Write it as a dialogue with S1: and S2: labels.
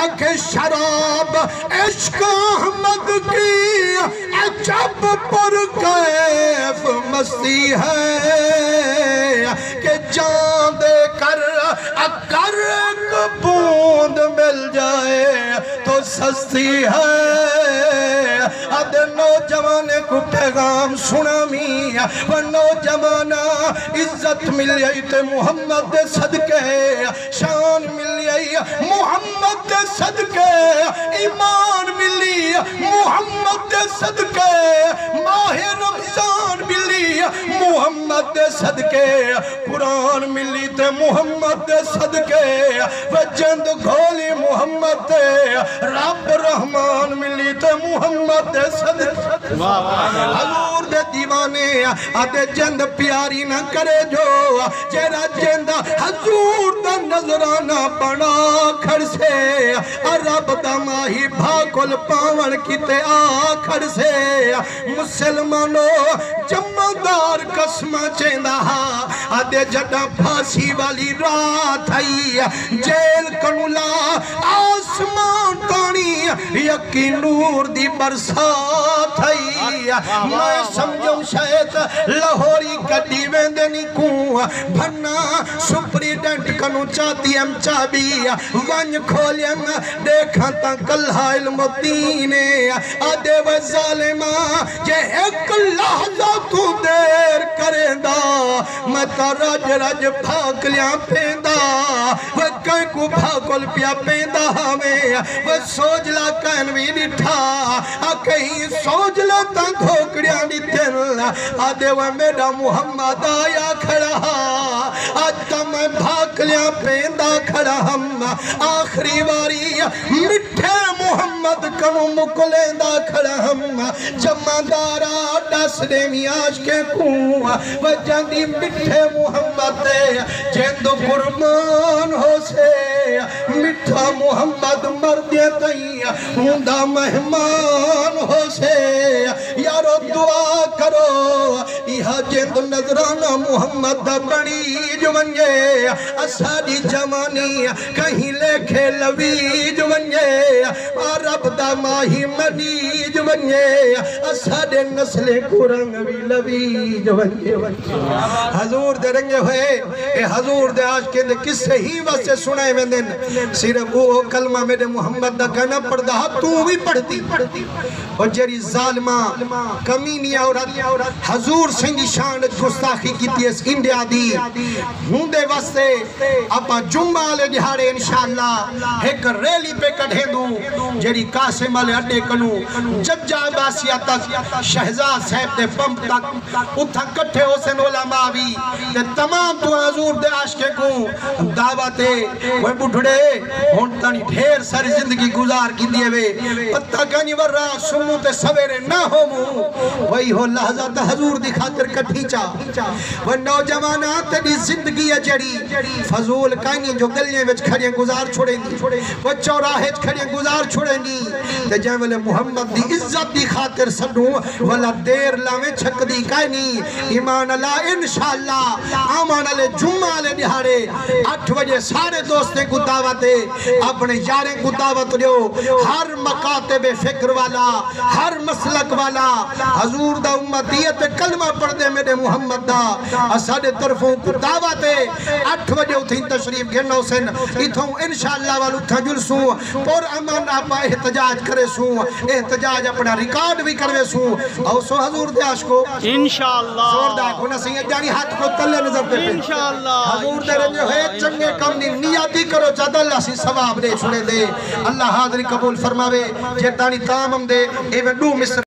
S1: आखे शराब इश्क अहमद की अजब पर कैफ मस्ती है कि जान दे कर अगर एक बूंद मिल जाए तो सस्ती है। अदे नौजवान को पैगाम सुनामी वो नौजवाना इज्जत मिल गई ते मुहम्मद दे सदके, शान मिल गई मुहम्मद दे सदके, ईमान मिली मुहम्मद दे सदके, माहे रमजान मिली मुहम्मद दे सदके, कुरान मिली ते मुहम्मद दे सदके, वजंद घोली मुहम्मद दे, रब रहमान मिली ते मुहम्मद दे सदके। हजूर दे दीवाने आते जंद प्यारी ना करे जो जेरा जिंद हजूर दा नजराना बना खड़ से रब दा माही भाकुल पावन किते आखड़ से। मुसलमानो जम्मदार कसम चेंदा आते जदा फांसी वाली रात आई जेल कनुला आसमान तानी यकीन नूर दी बरसात आई। मैं समझो शायद लाहौरी कदी वेंदे नी को भन्ना सुपरिटेंडेंट कनु चाहती हम चाबी वन खोलियम देखा ता कल्हा इल्मुद्दीने आदे व जालिमा जे एक लहजा तू देर करेंदा मैं ता रज रज भाग लिया पेंदा व कई को भागल पिया पेंदा हमें व सोजला कहन भी निठा आ कहीं सोजला ता धोकड़िया दी दिल आदे व मेरा मुहम्मद आया खड़ा आज मैं भाग लिया पेंदा खड़ा हम आखिरी बारी मिठे मुहम्मद कनु मुकलेंदा खड़ा हम जमादारा दस दे मियाज के को वजंदी मिठे मुहम्मद जिंद कुर्बान हो से मिठा मुहम्मद मर दे तई हुंदा मेहमान हो से यारो दुआ करो यह जिंद नजराना मुहम्मद बड़ी जुवंजे असादी जवानी कहीं लेखे लवीज वंजे रब दा माही मनीज वंजे असादे नस्ले कुरंग भी लवीज वंजे। हजूर दे रंगे हुए ए हजूर दे आशिक दे किस्से ही वास्ते सुनाए वेंदे सिर्फ वो कलमा मेरे मुहम्मद दा गाना पढ़दा तू भी पढ़ती और जेरी जालिमा कमीनिया औरत हजूर सिंह शान गुस्ताखी कीती इस इंडिया दी हुंदे वास्ते आपा जुम्मा वाले दिहाड़े इंशाअल्लाह एक रैली पे कढेंदू जेरी कासिम वाले अड्डे कनु जज्जा बासिया तक शहजाद साहब दे पंप तक उथा इकट्ठे होसन उलमा भी ते तमाम तो हजूर दे आशिक को दावत है वो बुढ़ड़े हुन तनी ढेर सारी जिंदगी गुजार की दिए वे पत्ता कानी वर्रा सुनु ते सवेरे ना होमू वही हो लहजा ते हजूर दी खातिर कठी चा वो नौजवाना तेरी जिंदगी है जेड़ी फजूल कानी जो गलियां विच खड़ियां गुजार छोड़ेंदी वो चौराहे खड़ियां गुजार छोड़ेंदी ते जे वेले मुहम्मद दी इज्जत दी खातिर सडू वाला देर लावे छकदी कानी ईमान अल्लाह इंशाअल्लाह आमान वाले जुम्मा वाले दिहाड़े 8 बजे सारे दोस्तें को दावत है अपने यारें को दावत दो हर मकाते बेफिक्र वाला हर मसलक वाला हजूर दा उम्मतियत कलमा पढ़ दे मेरे मुहम्मद दा साडे तरफों को दावत है 8 बजे उठी तशरीफ घेनो सन इथों इंशाअल्लाह वालू था जुलसू और अमन आपा एहतजाज करे सू एहतजाज अपना रिकॉर्ड भी करवे सू और सो हजूर दे आशिको इंशाअल्लाह जोरदार होना सही जानी हाथ को तले नजर दे इंशाअल्लाह हजूर दे रंगे है चंगे काम दी नियति करो ज्यादा अल्लाह सी सवाब दे छुड़े दे अल्लाह हाजिरी कबूल फरमावे जे तानी ताम दे ए वे दो मिस्र